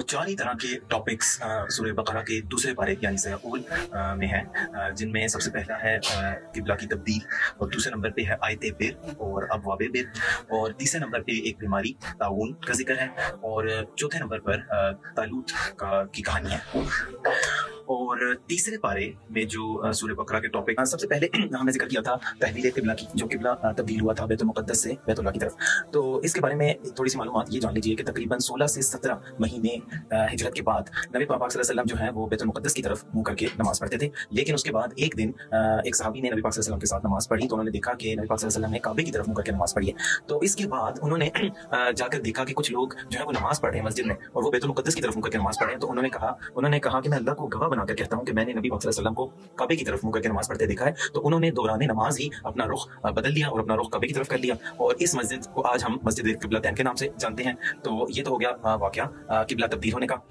और 4 ही तरह के टॉपिक्स सूरह बकरा के दूसरे पारे यानी सयाउल में हैं, जिनमें सबसे पहला है किबला की तब्दील, और दूसरे नंबर पे है आयते बिर और अबवाबे बिर, और तीसरे नंबर पे एक बीमारी ताउन का जिक्र है, और चौथे नंबर पर तालूत की कहानी है। और तीसरे पारे में जो सूरह बकरा के टॉपिक सबसे पहले हमने जिक्र किया था तहवील किबला की, जो किबला तब्दील हुआ था बैतुल मुक़द्दस से बैतुल्लाह की तरफ। तो इसके बारे में थोड़ी सी मालूमात ये जान लीजिए कि तकरीबन 16 से 17 महीने हिजरत के बाद नबी पाक सल्लल्लाहु अलैहि वसल्लम जो है वो बैतुल मुक़द्दस की तरफ मुंह करके नमाज पढ़ते थे। लेकिन उसके बाद एक दिन एक सहाबी ने नबी पाक सल्लल्लाहु अलैहि वसल्लम के साथ नमाज पढ़ी, तो उन्होंने देखा कि नबी पाक सल्लल्लाहु अलैहि वसल्लम ने काबे की तरफ मुंह करके नमाज पढ़ी है। तो इसके बाद उन्होंने जाकर देखा कि कुछ लोग जो है वो नमाज पढ़ रहे हैं मस्जिद में और वो बैतुल मुक़द्दस की तरफ मुंह करके नमाज पढ़ रहे हैं। तो उन्होंने कहा कि मैं अल्लाह को गवाह बनाकर कहता हूँ कि मैंने नबी पाक सल्लल्लाहु अलैहि वसल्लम को काबे की तरफ मुंह करके नमाज पढ़ते देखा है। तो उन्होंने दौरान नमाज ही अपना रुख बदल लिया और अपना रुख काबे की तरफ कर लिया, और इस मस्जिद को आज हम मस्जिद किबलतैन के नाम से जानते हैं। तो ये तो हो गया वाकया किबला तब्दील होने का।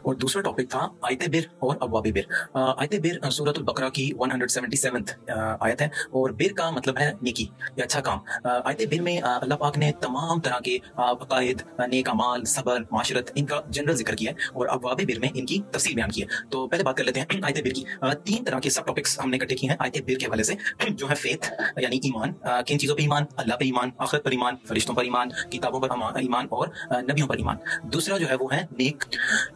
और दूसरा टॉपिक था आयते बिर और अबवाबे बिर। आयते बिर सूरतुल बकरा की 177 आयत है, और बिर का मतलब है नेकी या अच्छा काम। आयते बिर में अल्लाह पाक ने तमाम तरह के अकायद, नेक अमाल, सबर, माशरत, इनका जनरल जिक्र किया है, और अबवाबे बिर में इनकी तफसील बयान की है। तो पहले बात कर लेते हैं आयते बिर की। 3 तरह के सब टॉपिक्स हमने इकट्ठे किए हैं आयते बिर के हवाले से, जो है फेथ यानी ईमान, किन चीज़ों पर ईमान, अल्लाह पे ईमान, आखिरत पर ईमान, फरिश्तों पर ईमान, किताबों पर ईमान और नबियों पर ईमान। दूसरा जो है वो है नेक,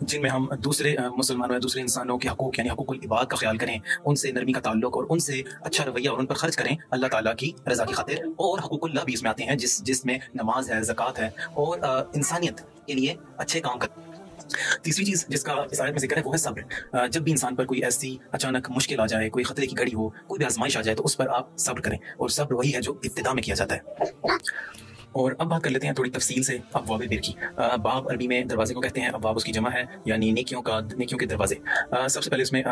जिनमें हम दूसरे मुसलमानों या दूसरे इंसानों के हकूक यानी हकूकुल इबाद का ख्याल करें, उनसे नरमी का ताल्लुक और उनसे अच्छा रवैया और उन पर खर्च करें अल्लाह ताला की रजा की खातिर। और हकूकुल्लाह भी इसमें आते हैं, जिसमें नमाज है, ज़कात है और इंसानियत के लिए अच्छे काम कर। तीसरी चीज जिसका इस आयत में जिक्र है वो है सब्र। जब भी इंसान पर कोई ऐसी अचानक मुश्किल आ जाए, कोई खतरे की घड़ी हो, कोई भी आजमाइश आ जाए, तो उस पर आप सब्र करें, और सब्र वही है जो इब्तिदा में किया जाता है। और अब बात कर लेते हैं थोड़ी तफसील से अबवाब बिर की। बाब अरबी में दरवाजे को कहते हैं, अबवाब उसकी जमा है यानी नेकियों के दरवाजे। सबसे पहले इसमें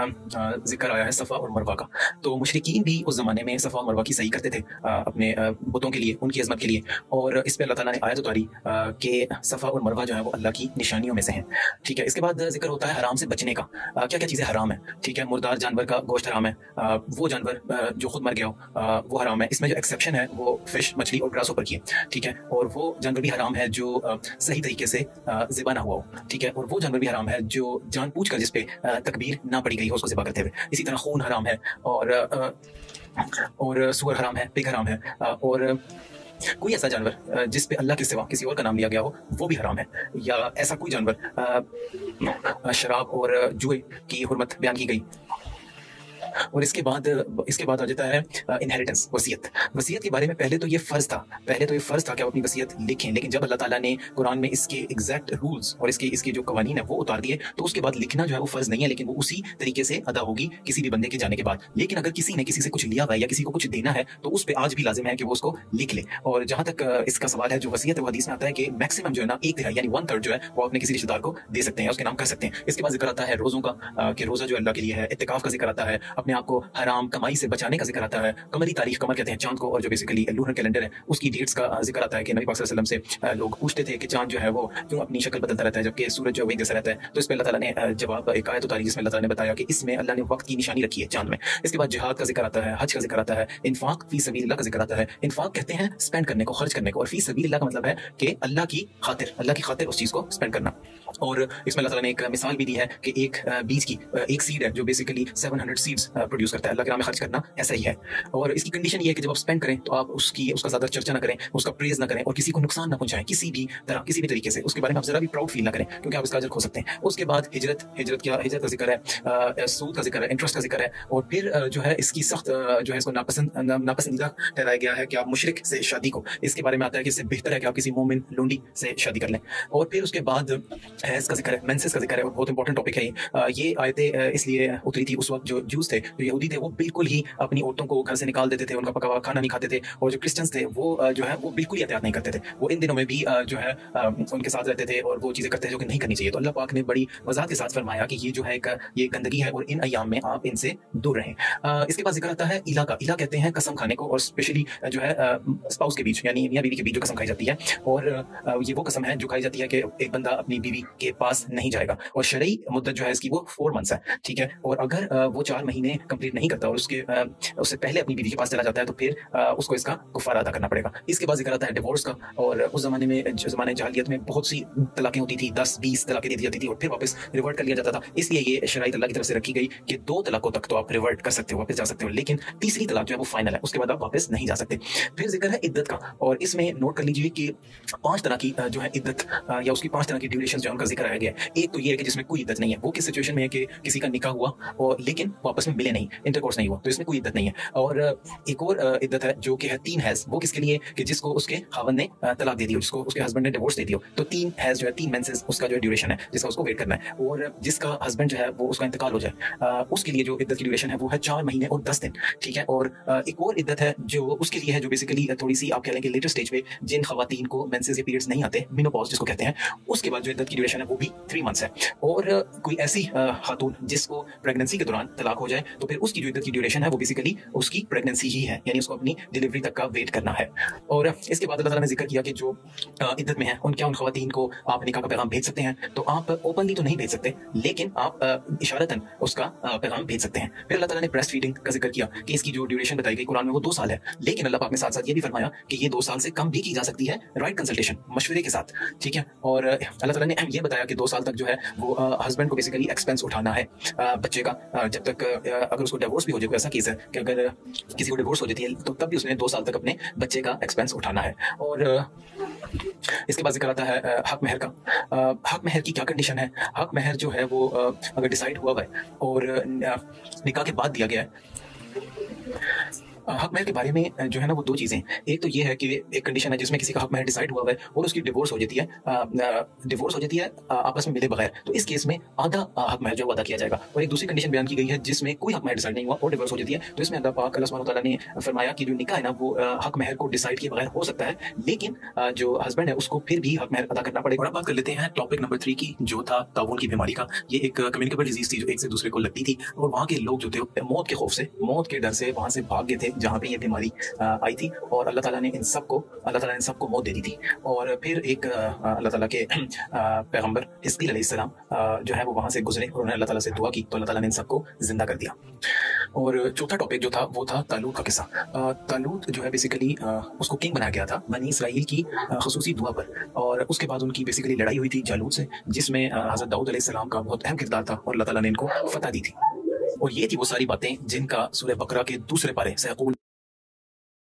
जिक्र आया है सफ़ा और मरवा का। तो मुशरिकीन भी उस ज़माने में सफ़ा और मरवा की सही करते थे अपने बुतों के लिए, उनकी अज़मत के लिए, और इस पर अल्लाह ताला ने आयत उतारी कि सफ़ा और मरवा जो है वो अल्लाह की निशानियों में से हैं। ठीक है, इसके बाद जिक्र होता है हराम से बचने का। क्या क्या चीज़ें हराम है? ठीक है, मुर्दार जानवर का गोश्त हराम है, वो जानवर जो खुद मर गया हो वो हराम है। इसमें जो एक्सेप्शन है वो फिश, मछली और ग्रासों पर की है। ठीक है, और वो जानवर भी हराम है जो सही तरीके से ज़िबा ना हुआ हो। ठीक है, और वो जानवर भी हराम है जो जानबूझकर जिस पे तकबीर ना पड़ी गई हो उसको ज़िबा करते हुए। इसी तरह खून हराम है, और सूअर हराम है, पिग हराम है, और कोई ऐसा जानवर जिस पे अल्लाह के सिवा किसी और का नाम लिया गया हो वो भी हराम है, या ऐसा कोई जानवर शराब और जुए की हुर्मत बयान की गई। और इसके बाद आ जाता है इनहेरिटेंस, वसीयत के बारे में। पहले तो ये फर्ज था कि आप अपनी वसीयत लिखें, लेकिन जब अल्लाह ताला ने कुरान में इसके एग्जैक्ट रूल्स और इसके जो कवानीन है वो उतार दिए, तो उसके बाद लिखना जो है वो फर्ज नहीं है, लेकिन वो उसी तरीके से अदा होगी किसी भी बंदे के जाने के बाद। लेकिन अगर किसी ने किसी से कुछ लिया हुआ है या किसी को कुछ देना है, तो उस पर आज भी लाजिम है कि वो उसको लिख ले। और जहां तक इसका सवाल है, जो वसीयत है वो हदीस में आता है कि मैक्सिमम जो है ना 1/3 यानी 1/3 जो है वो अपने किसी रिश्तेदार को दे सकते हैं, उसके नाम कर सकते हैं। इसके बाद जिक्र आता है रोजों का, कि रोजा जो अल्लाह के लिए है। इत्तिकाफ का जिक्र आता है, अपने आप को हराम कमाई से बचाने का जिक्र आता है। कमरी तारीख, कमर कहते हैं चांद को, और जो बेसिकली लूनर कैलेंडर है उसकी डेट्स का जिक्र आता है कि नबी पाक सल्लल्लाहु अलैहि वसल्लम से लोग पूछते थे कि चांद जो है वो क्यों अपनी शक्ल बदलता रहता है जबकि सूरज जो है वही जैसा रहता है। तो इस पर अल्लाह ताला ने जवाब, एक आयत उतारी जिसमें अल्लाह ताला ने बताया कि इसमें अल्लाह ने वक्त की निशानी रखी है चांद में। इसके बाद जिहाद का जिक्र आता है, हज का जिक्र आता है, इन्फाक फी सबीलिल्लाह का जिक्र आता है। इन्फाक कहते हैं स्पेंड करने को, खर्च करने को, और फी सबीलिल्लाह का मतलब है कि अल्लाह की खातिर उस चीज को स्पेंड करना। और इसमें अल्लाह ताला ने एक मिसाल भी दी है कि एक बीज की एक सीड है जो बेसिकली 700 सीड्स प्रोड्यूस करता है। अल्लाह के नाम में खर्च करना ऐसा ही है। और इसकी कंडीशन ये है कि जब आप स्पेंड करें तो आप उसका ज्यादा चर्चा ना करें, उसका प्रेज ना करें, और किसी को नुकसान ना पहुंचाएं किसी भी तरह, किसी भी तरीके से। उसके बारे में आप जरा भी प्राउड फील ना करें, क्योंकि आप इसका अजर खो सकते हैं। उसके बाद हिजरत का जिक्र है, सूद का जिक्र है, इंटरेस्ट का जिक्र है, और फिर जो है इसकी सख्त जो है इसको नापसंदीदा ठहराया गया है कि आप मुशरिक से शादी को, इसके बारे में आता है कि इससे बेहतर है कि आप किसी मोमिन लोंडी से शादी कर लें। और फिर उसके बाद हैज़ का जिक्र है, मेंसेस का जिक्र है, और बहुत इंपॉर्टेंट टॉपिक है ये आयतें इसलिए उतरी थी उस वक्त जो जूस थे, जो यहूदी थे, वो बिल्कुल ही अपनी औरतों को घर से निकाल देते थे, उनका पका हुआ खाना नहीं खाते थे, और जो क्रिश्चियंस थे वो जो है वो बिल्कुल ही एहतियात नहीं करते थे। वो इन दिनों में भी जो है उनके साथ रहते थे और वो चीज़ें करते थे जो कि नहीं करनी चाहिए। तो अल्लाह पाक ने बड़ी वजाहत के साथ फरमाया कि ये जो है ये गंदगी है और इन अयाम में आप इनसे दूर रहें। इसके बाद जिक्र आता है इला का। इला कहते हैं कसम खाने को, और स्पेशली जो है स्पाउस के बीच यानी मियाँ बीवी के बीच जो कसम खाई जाती है, और ये वो कसम है जो खाई जाती है कि एक बंदा अपनी बीवी के पास नहीं जाएगा, और शरई मुद्दत जो है इसकी वो 4 मंथ्स है। ठीक है, और अगर वो 4 महीने महीने कंप्लीट नहीं करता और उससे पहले अपनी बीवी के पास चला जाता है तो फिर उसको इसका कुफारा अदा करना पड़ेगा। इसके बाद जिक्र आता है डिवोर्स का, और उस जमाने में जहालियत में बहुत सी तलाकें होती थी, 10-20 तलाकें दे दी जाती थी और फिर वापस रिवर्ट कर लिया जाता था। इसलिए ये शराइत अल्लाह की तरफ से रखी गई कि 2 तलाकों तक तो आप रिवर्ट कर सकते हो, वापस जा सकते हो, लेकिन तीसरी तलाक जो है वो फाइनल है, उसके बाद आप वापस नहीं जा सकते। फिर जिक्र है इद्दत का, और इसमें नोट कर लीजिए कि 5 तरह की जो है इद्दत या उसकी 5 तरह की ड्यूरेशन जो उनका जिक्र आया गया है। एक तो ये है कि जिसमें कोई इद्दत नहीं है, वो किस सिचुएशन में है कि किसी का निकाह हुआ और लेकिन वापस में मिले नहीं, इंटरकोर्स नहीं हुआ, तो इसमें कोई इद्दत नहीं है। और एक और इद्दत है जो कि है 3 हैज, वो किसके लिए कि जिसको उसके खावंद ने तलाक दे दी हो, जिसको उसके हस्बैंड ने डिवोर्स दे दिया हो, तो 3 हैज जो है 3 मेंसेस उसका जो ड्यूरेशन है जिसका उसको वेट करना है। और जिसका हस्बैंड जो है वो उसका इंतकाल हो जाए उसके लिए जो इद्दत की ड्यूरेशन है वो है 4 महीने और 10 दिन, ठीक है। और एक और इद्दत है जो उसके लिए है जो बेसिकली थोड़ी सी आप कह लें कि लेटर स्टेज पे जिन खवातीन को मेंसेस या पीरियड्स नहीं आते, मेनोपॉज जिसको कहते हैं, उसके बाद जो इद्दत की ड्यूरेशन है वो भी 3 मंथ्स है। और कोई ऐसी खातून जिसको प्रेगनेंसी के दौरान तलाक हो जाए तो फिर उसकी जो इद्दत की ड्यूरेशन है वो बेसिकली उसकी प्रेगनेंसी ही है, यानी उसको अपनी डिलीवरी तक का वेट करना है। और इसके बाद अल्लाह ताला ने जिक्र किया कि जो इद्दत में है उन खवातीन को आप निकाह का पैगाम भेज सकते हैं, तो आप ओपनली तो नहीं भेज सकते लेकिन आप इशारतन उसका पैगाम भेज सकते हैं। फिर अल्लाह ताला ने ब्रेस्ट फीडिंग का जिक्र किया कि इसकी जो ड्यूरेशन बताई गई कुरान में वो 2 साल है, लेकिन अल्लाह पाक ने साथ साथ ये भी फरमाया कि ये 2 साल से कम भी की जा सकती है, राइट कंसल्टेशन, मशवरे के साथ, ठीक है। और अल्लाह ताला ने ये बताया कि 2 साल तक जो है वो हस्बैंड को बेसिकली एक्सपेंस उठाना है बच्चे का, जब तक अगर उसको डिवोर्स भी हो जाए, कोई ऐसा केस है कि अगर किसी को डिवोर्स हो जाती है तो तब भी उसने 2 साल तक अपने बच्चे का एक्सपेंस उठाना है। और इसके बाद जिक्र आता है हक महर का। हक महर की क्या कंडीशन है? हक महर जो है वो अगर डिसाइड हुआ है और निकाह के बाद दिया गया है, हक महर के बारे में जो है ना वो 2 चीजें, एक तो ये है कि एक कंडीशन है जिसमें किसी का हक महर डिसाइड हुआ है और उसकी डिवोर्स हो जाती है आपस में मिले बगैर, तो इस केस में आधा हक महर जो अदा किया जाएगा। और एक दूसरी कंडीशन बयान की गई है जिसमें कोई हक महर डिसाइड नहीं हुआ और डिवोर्स हो जाती है, तो इसमें अल्लाह पाक अल्लाह सुब्हानहू तआला ने फरमाया कि जो निकाह है ना वो हक महर को डिसाइड किए बगैर हो सकता है, लेकिन जो हस्बैंड है उसको फिर भी हक महर अदा करना पड़ेगा। और अब बात कर लेते हैं टॉपिक नंबर 3 की, जो था ताउन की बीमारी का। ये एक कम्युनिकेबल डिजीज थी जो एक से दूसरे को लगती थी, और वहाँ के लोग जो थे मौत के खौफ से, मौत के डर से वहाँ से भाग गए थे जहाँ पे ये बीमारी आई थी, और अल्लाह ताला ने इन सबको मौत दे दी थी। और फिर एक अल्लाह ताला के पैगंबर हिस्कील अलैहिस्सलाम जो है वो वहाँ से गुजरे और उन्होंने अल्लाह ताला से दुआ की, तो अल्लाह ताला ने इन सबको जिंदा कर दिया। और चौथा टॉपिक जो था वो था तालूत का किस्सा। तालूत जो है बेसिकली उसको किंग बनाया गया था बनी इसराइल की खसूसी दुआ पर, और उसके बाद उनकी बेसिकली लड़ाई हुई थी जालूत से, जिसमें हज़रत दाऊद अलैहिस्सलाम का बहुत अहम किरदार था और अल्लाह ताला ने इनको फतह दी थी। और ये थी वो सारी बातें जिनका सूरह बकरा के दूसरे पारे से